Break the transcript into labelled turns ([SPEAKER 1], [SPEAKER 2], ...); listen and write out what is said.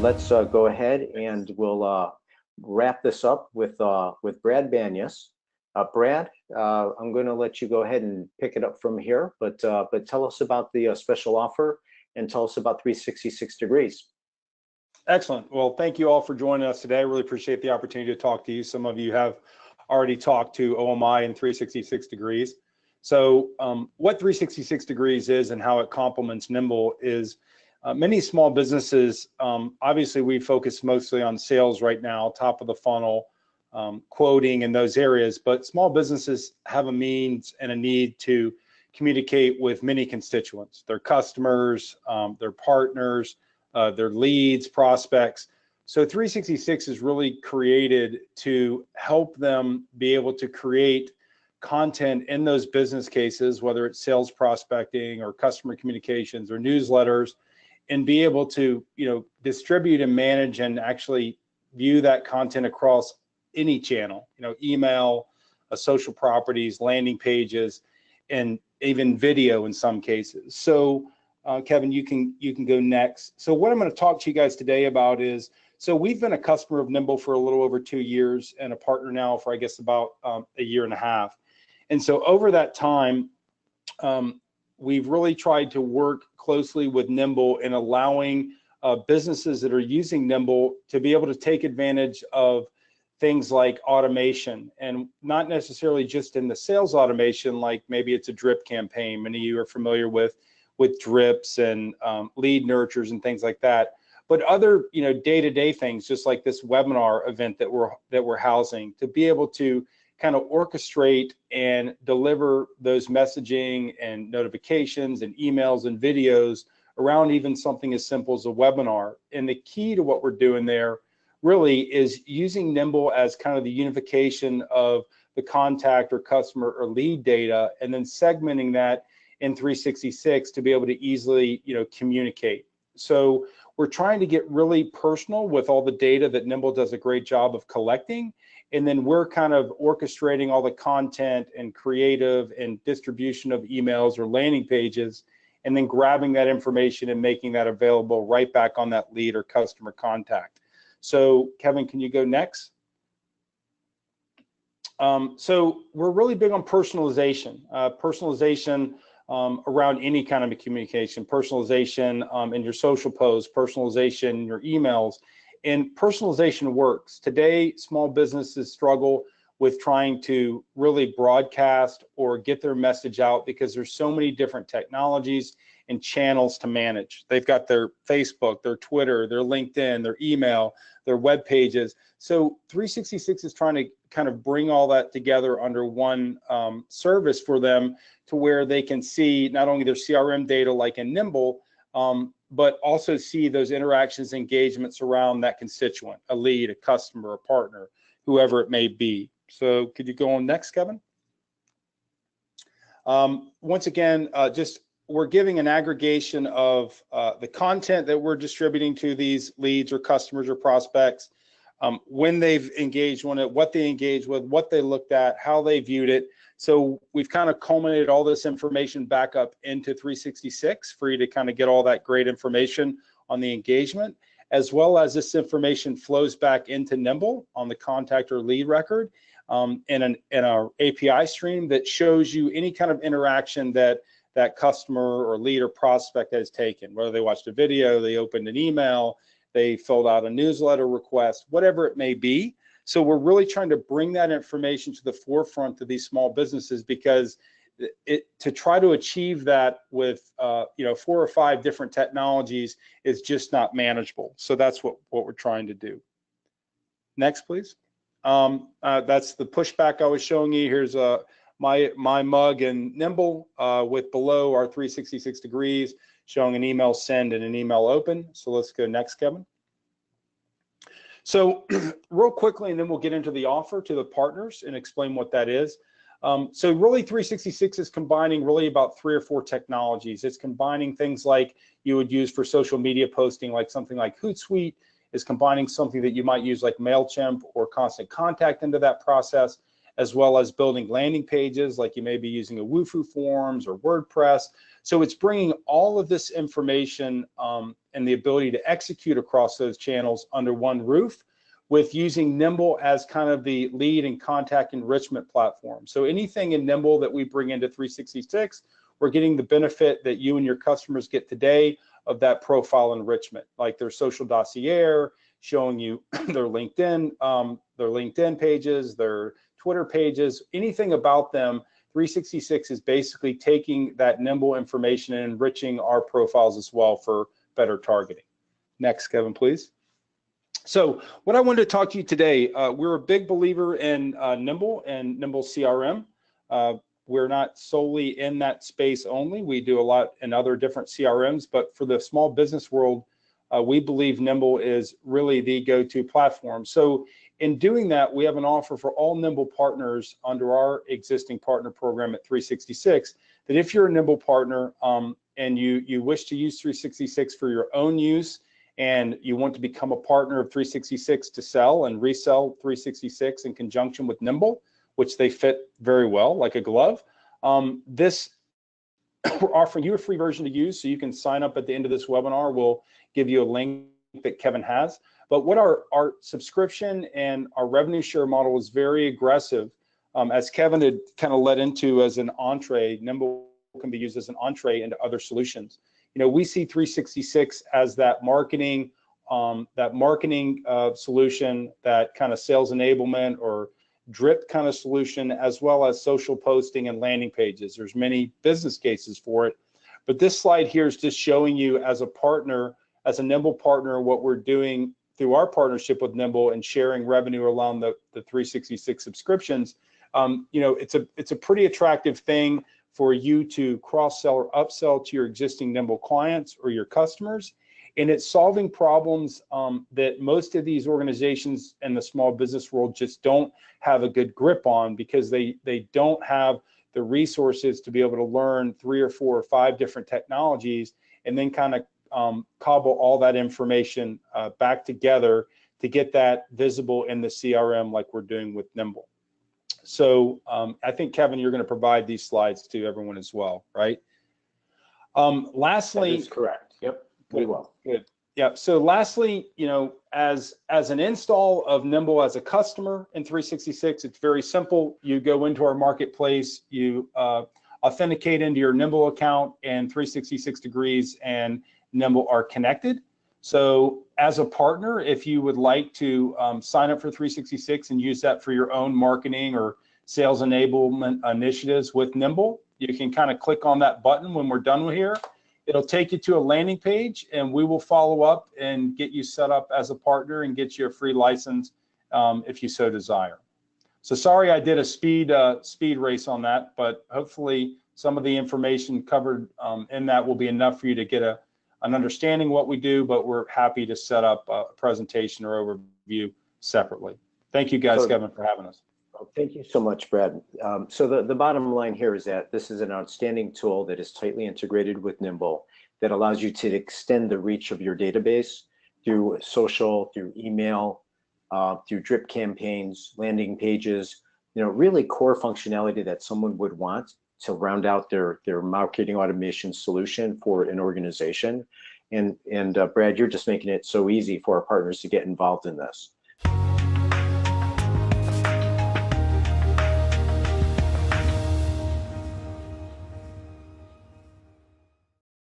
[SPEAKER 1] let's go ahead and we'll wrap this up with Brad Banyas. Brad, I'm going to let you go ahead and pick it up from here, but tell us about the special offer and tell us about 366 Degrees.
[SPEAKER 2] Excellent. Well, thank you all for joining us today. I really appreciate the opportunity to talk to you. Some of you have already talked to OMI and 366 Degrees. So what 366 Degrees is and how it complements Nimble is many small businesses, obviously we focus mostly on sales right now, top of the funnel, quoting in those areas, but small businesses have a means and a need to communicate with many constituents, their customers, their partners, their leads, prospects. So 366 is really created to help them be able to create content in those business cases, whether it's sales prospecting or customer communications or newsletters, and be able to, distribute and manage and actually view that content across any channel, email, social properties, landing pages, and even video in some cases. So Kevin, you can go next. So what I'm going to talk to you guys today about is, so we've been a customer of Nimble for a little over 2 years and a partner now for, I guess, about a year and a half. And so over that time, we've really tried to work closely with Nimble in allowing businesses that are using Nimble to be able to take advantage of things like automation, and not necessarily just in the sales automation, like maybe it's a drip campaign. Many of you are familiar with drips and lead nurtures and things like that. But other, day-to-day things, just like this webinar event that we're housing, to be able to kind of orchestrate and deliver those messaging and notifications and emails and videos around even something as simple as a webinar. And the key to what we're doing there really is using Nimble as kind of the unification of the contact or customer or lead data, and then segmenting that in 366 to be able to easily, communicate. So we're trying to get really personal with all the data that Nimble does a great job of collecting. And then we're kind of orchestrating all the content and creative and distribution of emails or landing pages, and then grabbing that information and making that available right back on that lead or customer contact. So Kevin, can you go next? So we're really big on personalization, around any kind of communication, personalization in your social posts, personalization in your emails. And personalization works. Today, small businesses struggle with trying to really broadcast or get their message out because there's so many different technologies and channels to manage. They've got their Facebook, their Twitter, their LinkedIn, their email, their web pages. So 366 is trying to kind of bring all that together under one service for them, to where they can see not only their CRM data like in Nimble, but also see those interactions, engagements around that constituent, a lead, a customer, a partner, whoever it may be. So could you go on next, Kevin? Once again, we're giving an aggregation of the content that we're distributing to these leads or customers or prospects, when they've engaged on it, what they engaged with, what they looked at, how they viewed it. So we've kind of culminated all this information back up into 366 for you to kind of get all that great information on the engagement, as well as this information flows back into Nimble on the contact or lead record, in our API stream that shows you any kind of interaction that customer or lead or prospect has taken, whether they watched a video, they opened an email, they filled out a newsletter request, whatever it may be. So we're really trying to bring that information to the forefront of these small businesses, because to try to achieve that with 4 or 5 different technologies is just not manageable. So that's what we're trying to do. Next, please. That's the pushback I was showing you. Here's my mug and Nimble with below our 366 degrees showing an email send and an email open. So let's go next, Kevin. So real quickly, and then we'll get into the offer to the partners and explain what that is. So really 366 is combining really about 3 or 4 technologies. It's combining things like you would use for social media posting, like something like Hootsuite, is combining something that you might use like MailChimp or Constant Contact into that process, as well as building landing pages, like you may be using a Wufoo Forms or WordPress. So it's bringing all of this information and the ability to execute across those channels under one roof, with using Nimble as kind of the lead and contact enrichment platform. So anything in Nimble that we bring into 366, we're getting the benefit that you and your customers get today of that profile enrichment, like their social dossier, showing you their LinkedIn pages, their Twitter pages, anything about them. 366 is basically taking that Nimble information and enriching our profiles as well for better targeting. Next, Kevin, please. So what I wanted to talk to you today, we're a big believer in Nimble and Nimble CRM. We're not solely in that space only. We do a lot in other different CRMs, but for the small business world, we believe Nimble is really the go-to platform. So in doing that, we have an offer for all Nimble partners under our existing partner program at 366, that if you're a Nimble partner and you wish to use 366 for your own use, and you want to become a partner of 366 to sell and resell 366 in conjunction with Nimble, which they fit very well like a glove, we're offering you a free version to use, so you can sign up at the end of this webinar. We'll give you a link that Kevin has. But what our subscription and our revenue share model is very aggressive. As Kevin had kind of led into as an entree, Nimble can be used as an entree into other solutions. You know, we see 366 as that marketing solution, that kind of sales enablement or drip kind of solution, as well as social posting and landing pages. There's many business cases for it, but this slide here is just showing you as a partner, as a Nimble partner, what we're doing through our partnership with Nimble and sharing revenue along the 366 subscriptions. You know, it's a pretty attractive thing for you to cross-sell or upsell to your existing Nimble clients or your customers. And it's solving problems that most of these organizations in the small business world just don't have a good grip on, because they don't have the resources to be able to learn 3 or 4 or 5 different technologies and then kind of cobble all that information back together to get that visible in the CRM like we're doing with Nimble. So I think, Kevin, you're going to provide these slides to everyone as well, right? Lastly,
[SPEAKER 1] that is correct. Yep, we will.
[SPEAKER 2] Good. Yeah. So lastly, you know, as an install of Nimble as a customer in 366, it's very simple. You go into our marketplace, you authenticate into your Nimble account, and 366 Degrees and Nimble are connected. So as a partner, if you would like to sign up for 366 and use that for your own marketing or sales enablement initiatives with Nimble, you can kind of click on that button when we're done with here. It'll take you to a landing page, and we will follow up and get you set up as a partner and get you a free license if you so desire. So sorry I did a speed race on that, but hopefully some of the information covered in that will be enough for you to get an understanding what we do, but we're happy to set up a presentation or overview separately. Thank you guys, Kevin, for having us.
[SPEAKER 1] Thank you so much, Brad. So the bottom line here is that this is an outstanding tool that is tightly integrated with Nimble, that allows you to extend the reach of your database through social, through email, through drip campaigns, landing pages, you know, really core functionality that someone would want to round out their marketing automation solution for an organization. And Brad, you're just making it so easy for our partners to get involved in this.